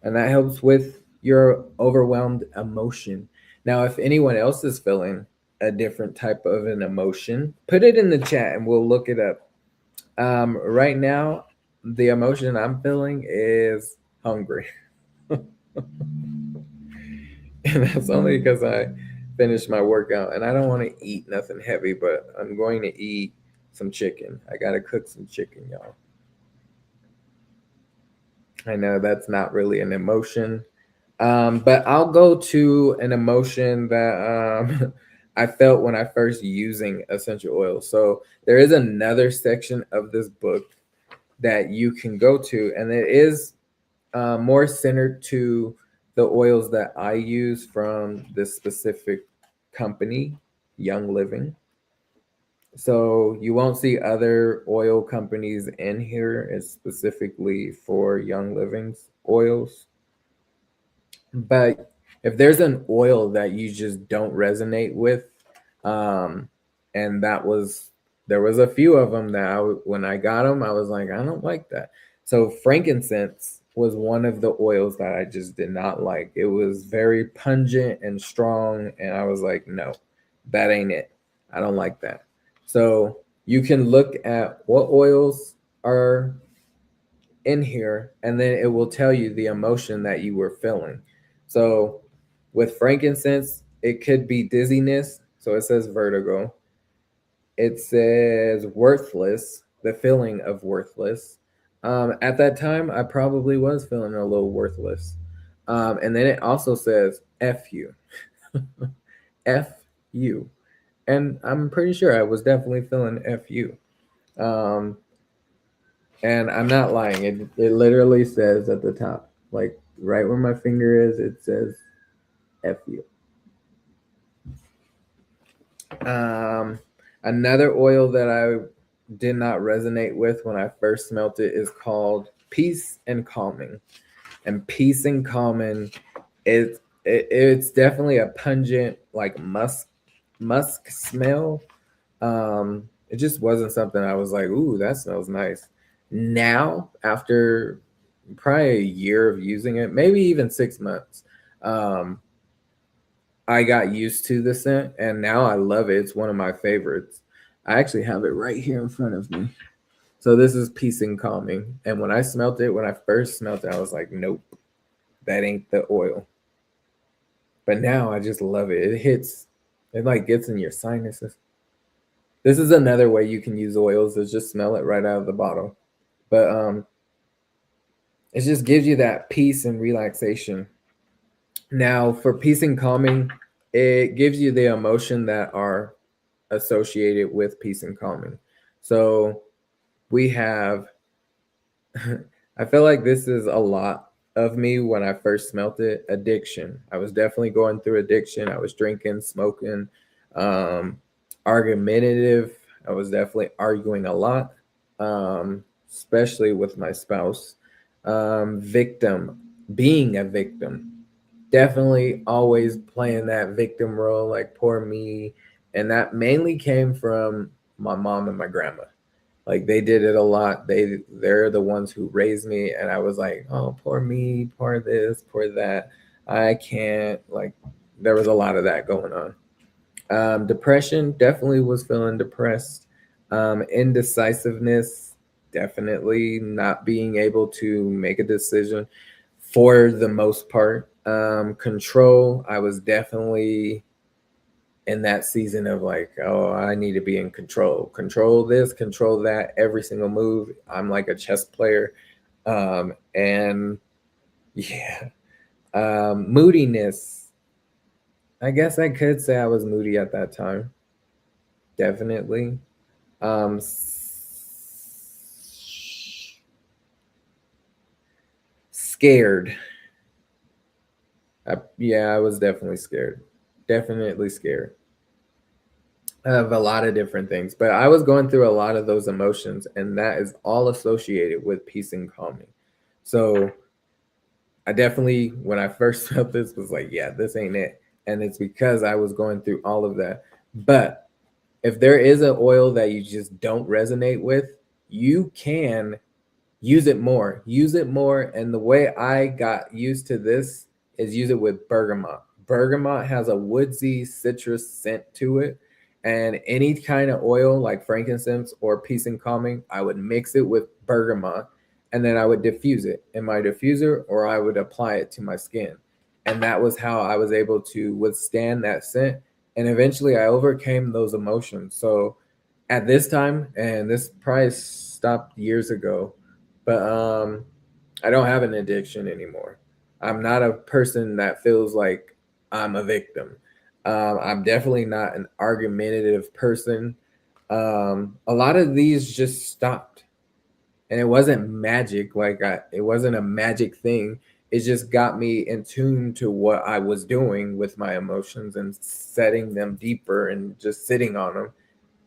And that helps with your overwhelmed emotion. Now, if anyone else is feeling a different type of an emotion, put it in the chat and we'll look it up. Right now, the emotion I'm feeling is hungry. And that's only because I finished my workout and I don't want to eat nothing heavy, but I'm going to eat some chicken. I got to cook some chicken, y'all. I know that's not really an emotion, but I'll go to an emotion that I felt when I first using essential oils. So there is another section of this book that you can go to, and it is more centered to the oils that I use from this specific company, Young Living. So you won't see other oil companies in here. It's specifically for Young Living's oils. But if there's an oil that you just don't resonate with, and there was a few of them that when I got them, I was like, I don't like that. So frankincense was one of the oils that I just did not like. It was very pungent and strong, and I was like, no, that ain't it. I don't like that. So you can look at what oils are in here, and then it will tell you the emotion that you were feeling. So with frankincense, it could be dizziness. So it says vertigo. It says worthless, the feeling of worthless. At that time, I probably was feeling a little worthless. And then it also says F you. F you. And I'm pretty sure I was definitely feeling F you. Um, and I'm not lying. It literally says at the top, like right where my finger is, it says F you. Um, Another oil that I did not resonate with when I first smelt it is called Peace and Calming. And Peace and Calming it's definitely a pungent like musk smell. It just wasn't something I was like, ooh, that smells nice. Now, after probably a year of using it, maybe even 6 months, um, I got used to the scent and now I love it. It's one of my favorites. I actually have it right here in front of me. So this is Peace and Calming. And when I smelt it, when I first smelt it, I was like, nope, that ain't the oil. But now I just love it. It hits, it like gets in your sinuses. This is another way you can use oils is just smell it right out of the bottle. But it just gives you that peace and relaxation. Now, for peace and calming, it gives you the emotion that are associated with peace and calming. So we have, I feel like this is a lot of me when I first smelt it addiction. I was definitely going through addiction. I was drinking, smoking, um, argumentative. I was definitely arguing a lot, especially with my spouse. Victim, being a victim, definitely always playing that victim role, like poor me. And that mainly came from my mom and my grandma. Like they did it a lot. They're the ones who raised me, and I was like, oh, poor me, poor this, poor that. I can't like. There was a lot of that going on. Depression, definitely was feeling depressed. Indecisiveness, definitely not being able to make a decision for the most part. Control, I was definitely in that season of like, oh, I need to be in control. Control this, control that, every single move. I'm like a chess player. And yeah. Moodiness. I guess I could say I was moody at that time. Definitely. Um, Scared. Yeah, I was definitely scared. Definitely scared of a lot of different things. But I was going through a lot of those emotions, and that is all associated with peace and calming. So I definitely, when I first felt this, was like, yeah, this ain't it. And it's because I was going through all of that. But if there is an oil that you just don't resonate with, you can use it more. Use it more. And the way I got used to this is use it with bergamot. Bergamot has a woodsy citrus scent to it. And any kind of oil like frankincense or peace and calming, I would mix it with bergamot and then I would diffuse it in my diffuser or I would apply it to my skin. And that was how I was able to withstand that scent. And eventually I overcame those emotions. So at this time, and this probably stopped years ago, but I don't have an addiction anymore. I'm not a person that feels like I'm a victim. I'm definitely not an argumentative person. A lot of these just stopped, and it wasn't magic. It wasn't a magic thing. It just got me in tune to what I was doing with my emotions and setting them deeper and just sitting on them.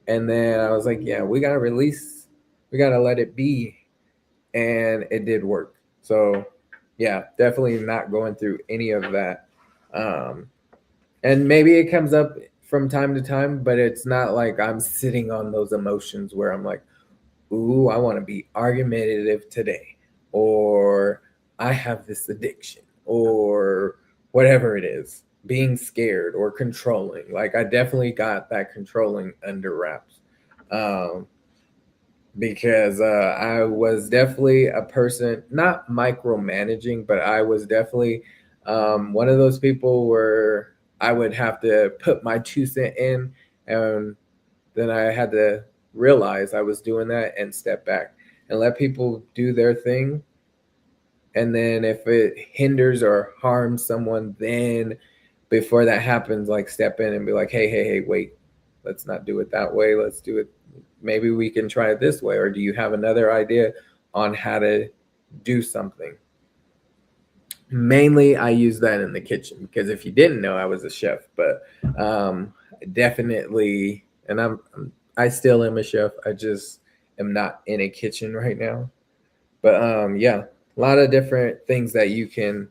And then I was like, yeah, we gotta release, we gotta let it be, and it did work. So yeah, definitely not going through any of that. Um, and maybe it comes up from time to time, but it's not like I'm sitting on those emotions where I'm like, ooh, I want to be argumentative today, or I have this addiction, or whatever it is, being scared or controlling. Like I definitely got that controlling under wraps. Um, because I was definitely a person, not micromanaging, but I was definitely one of those people where I would have to put my 2 cent in, and then I had to realize I was doing that and step back. and let people do their thing. And then if it hinders or harms someone, then before that happens, like step in and be like, hey, wait, let's not do it that way. Let's do it. Maybe we can try it this way. Or do you have another idea on how to do something? Mainly, I use that in the kitchen because if you didn't know, I was a chef, but definitely, and I still am a chef. I just am not in a kitchen right now. But yeah, a lot of different things that you can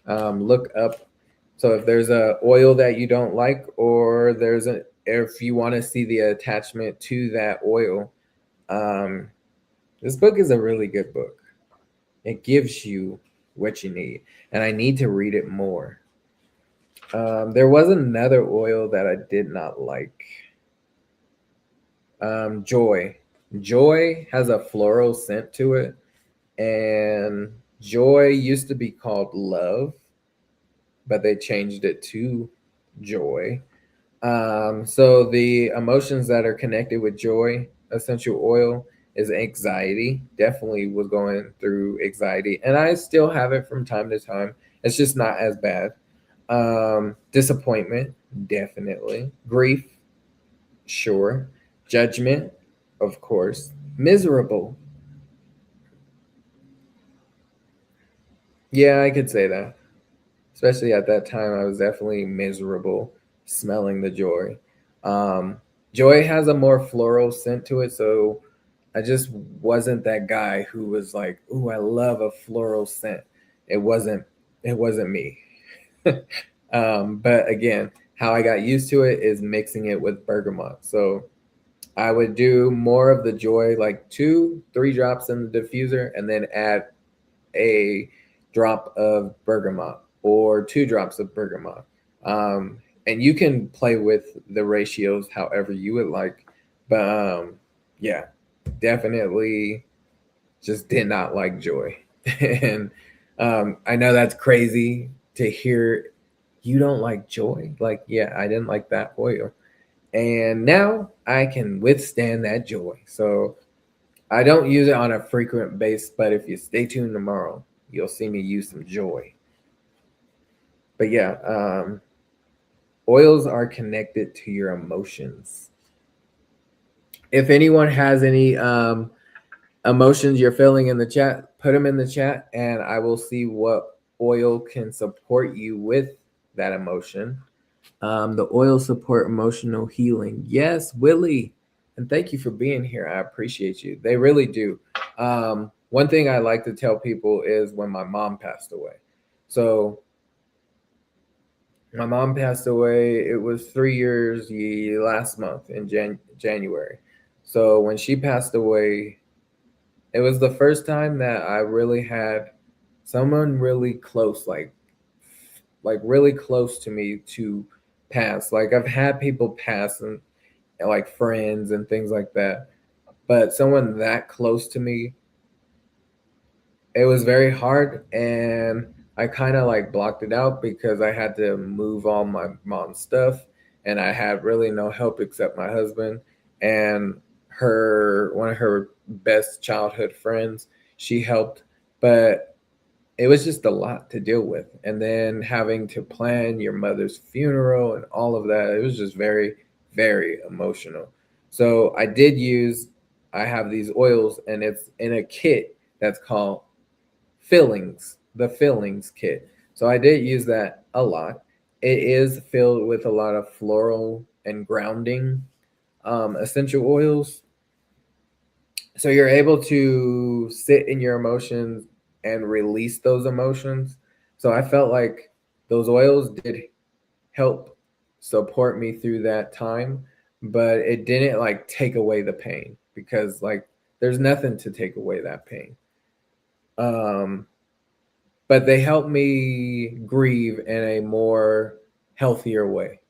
look up. So if there's a oil that you don't like, or if you want to see the attachment to that oil, um, this book is a really good book. It gives you what you need, and I need to read it more. There was another oil that I did not like. Joy. Joy has a floral scent to it, and joy used to be called love, but they changed it to joy. So the emotions that are connected with joy essential oil is anxiety. Definitely was going through anxiety, and I still have it from time to time. It's just not as bad. Disappointment, definitely. Grief, sure. Judgment, of course. Miserable, yeah, I could say that. Especially at that time, I was definitely miserable smelling the joy. Um, Joy has a more floral scent to it, so I just wasn't that guy who was like, "Ooh, I love a floral scent." It wasn't. It wasn't me. But again, how I got used to it is mixing it with bergamot. So I would do more of the joy, like 2, 3 drops in the diffuser, and then add a drop of bergamot or 2 drops of bergamot. Um, and you can play with the ratios however you would like. But yeah, definitely just did not like joy. And I know that's crazy to hear you don't like joy. Like, yeah, I didn't like that oil. And now I can withstand that joy. So I don't use it on a frequent basis, but if you stay tuned tomorrow, you'll see me use some joy. But yeah, oils are connected to your emotions. If anyone has any emotions you're feeling in the chat, put them in the chat and I will see what oil can support you with that emotion. The oil support emotional healing. Yes, Willie. And thank you for being here. I appreciate you. They really do. One thing I like to tell people is when my mom passed away. So my mom passed away. It was 3 years last month in January. So when she passed away, it was the first time that I really had someone really close, like really close to me to pass. Like I've had people pass and like friends and things like that, but someone that close to me, it was very hard, and I kind of like blocked it out because I had to move all my mom's stuff, and I had really no help except my husband and her one of her best childhood friends. She helped, but it was just a lot to deal with. And then having to plan your mother's funeral and all of that, it was just very, very emotional. So I have these oils and it's in a kit that's called the fillings kit. So I did use that a lot. It is filled with a lot of floral and grounding essential oils, so you're able to sit in your emotions and release those emotions. So I felt like those oils did help support me through that time, but it didn't like take away the pain because like there's nothing to take away that pain. um but they helped me grieve in a more healthier way,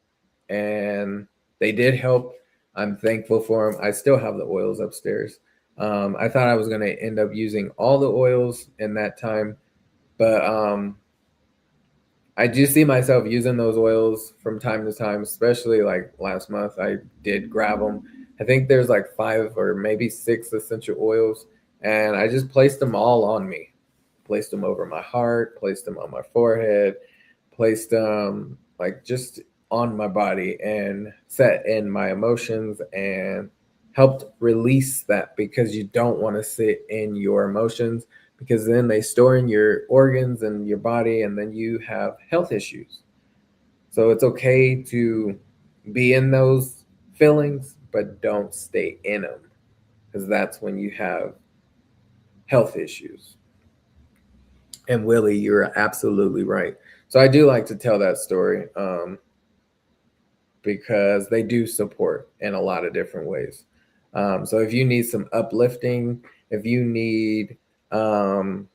and they did help. I'm thankful for them. I still have the oils upstairs. I thought I was going to end up using all the oils in that time, but I do see myself using those oils from time to time, especially like last month. I did grab them. I think there's like 5 or maybe 6 essential oils And I just placed them all on me. Placed them over my heart, placed them on my forehead, placed them like just on my body and set in my emotions and helped release that because you don't want to sit in your emotions because then they store in your organs and your body and then you have health issues. So it's okay to be in those feelings, but don't stay in them because that's when you have health issues. And Willie, you're absolutely right. So I do like to tell that story because they do support in a lot of different ways. So if you need some uplifting, if you need um,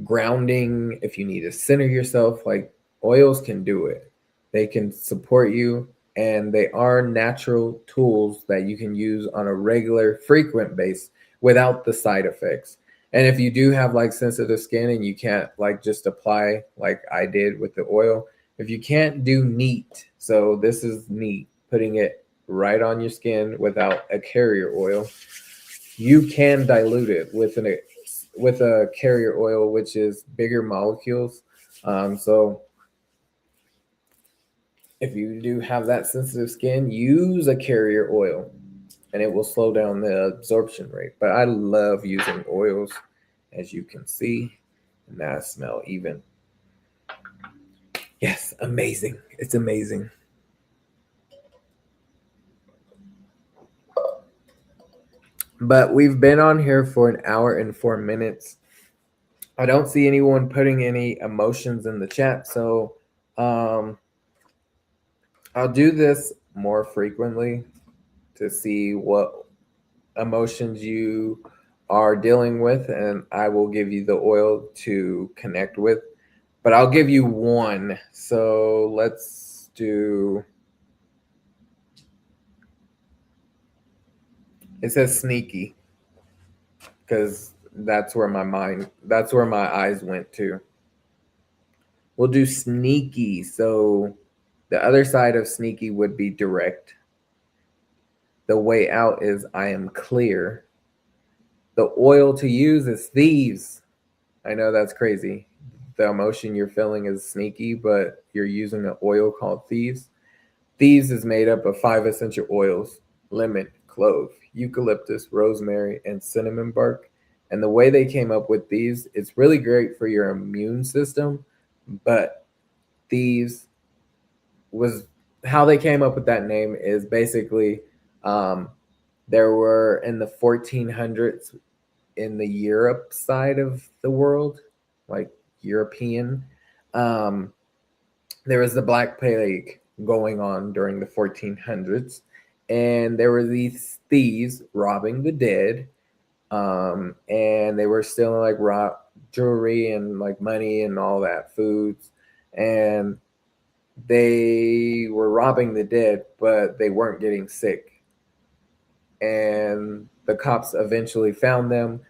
grounding, if you need to center yourself, like oils can do it. They can support you, and they are natural tools that you can use on a regular, frequent base without the side effects. And if you do have like sensitive skin and you can't like just apply like I did with the oil, if you can't do neat, so this is neat, putting it right on your skin without a carrier oil, you can dilute it with a carrier oil, which is bigger molecules. So if you do have that sensitive skin, use a carrier oil, and it will slow down the absorption rate. But I love using oils, as you can see, and that smell even. Yes, amazing. It's amazing. But we've been on here for an hour and 4 minutes. I don't see anyone putting any emotions in the chat, so um, I'll do this more frequently to see what emotions you are dealing with, and I will give you the oil to connect with. But I'll give you one. So let's do. It says sneaky because that's where my eyes went to. We'll do sneaky. So the other side of sneaky would be direct. The way out is I am clear. The oil to use is thieves. I know that's crazy. The emotion you're feeling is sneaky, but you're using an oil called thieves. Thieves is made up of 5 essential oils: lemon, clove, eucalyptus, rosemary, and cinnamon bark. And the way they came up with these, it's really great for your immune system, but thieves was how they came up with that name is basically um, there were in the 1400s in the Europe side of the world, like European, um, there was the Black Plague going on during the 1400s, and there were these thieves robbing the dead, and they were stealing like jewelry and like money and all that foods, and they were robbing the dead, but they weren't getting sick. And the cops eventually found them,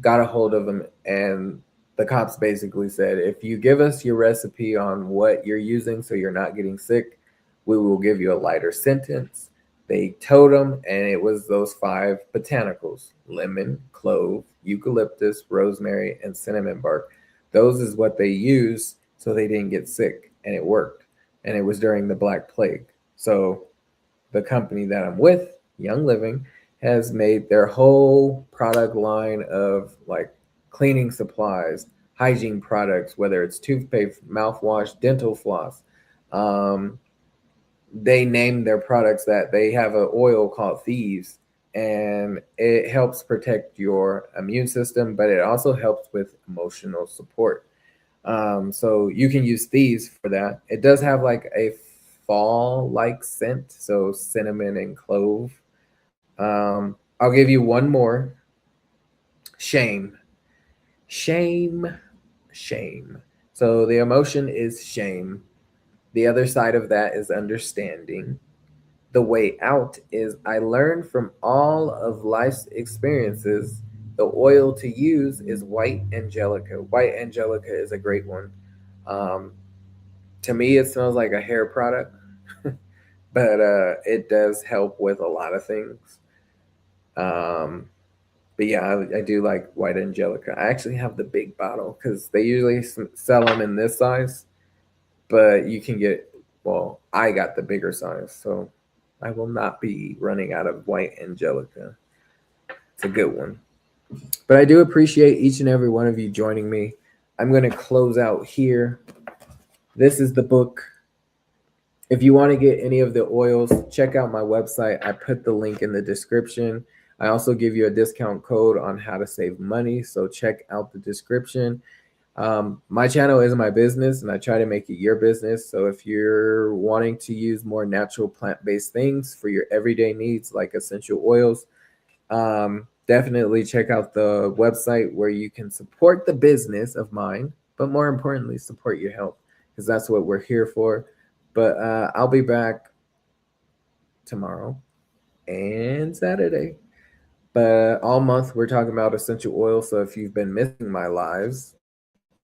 got a hold of them, and the cops basically said, if you give us your recipe on what you're using so you're not getting sick, we will give you a lighter sentence. They told them, and it was those 5 botanicals: lemon, clove, eucalyptus, rosemary, and cinnamon bark. Those is what they used so they didn't get sick, and it worked. And it was during the Black Plague. So the company that I'm with, Young Living, has made their whole product line of like cleaning supplies, hygiene products, whether it's toothpaste, mouthwash, dental floss. Um, they name their products that they have an oil called Thieves, and it helps protect your immune system, but it also helps with emotional support. So you can use Thieves for that. It does have like a fall like scent, so cinnamon and clove. I'll give you one more. Shame. Shame. Shame. So the emotion is shame. The other side of that is understanding. The way out is I learned from all of life's experiences. The oil to use is white angelica. White angelica is a great one. Um, to me, it smells like a hair product, but it does help with a lot of things. Um, But yeah, I do like white angelica. I actually have the big bottle because they usually sell them in this size, but you can get, well, I got the bigger size, so I will not be running out of white angelica. It's a good one. But I do appreciate each and every one of you joining me. I'm going to close out here. This is the book. If you want to get any of the oils, check out my website. I put the link in the description. I also give you a discount code on how to save money, so check out the description. My channel is my business, and I try to make it your business. So if you're wanting to use more natural plant-based things for your everyday needs, like essential oils, definitely check out the website where you can support the business of mine, but more importantly, support your health, because that's what we're here for. But I'll be back tomorrow and Saturday. But all month we're talking about essential oil. So if you've been missing my lives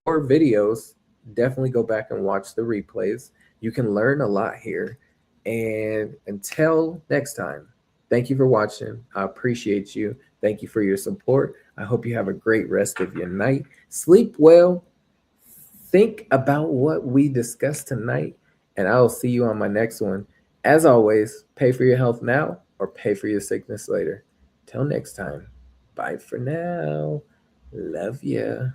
or videos, definitely go back and watch the replays. You can learn a lot here. And until next time, thank you for watching. I appreciate you. Thank you for your support. I hope you have a great rest of your night. Sleep well. Think about what we discussed tonight, and I'll see you on my next one. As always, pay for your health now or pay for your sickness later. Till next time. Bye for now. Love ya.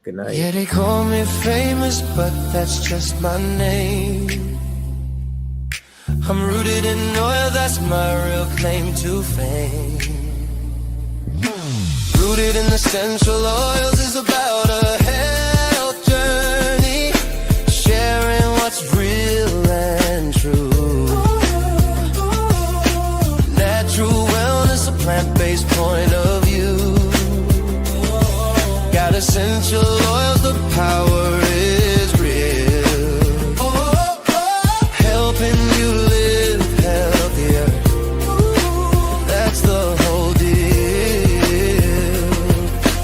Good night. Yeah, they call me famous, but that's just my name. I'm rooted in oil, that's my real claim to fame. Rooted in essential oils is about a health journey, sharing what's real and true. Natural wellness, a plant-based point of view. Got essential oils, the power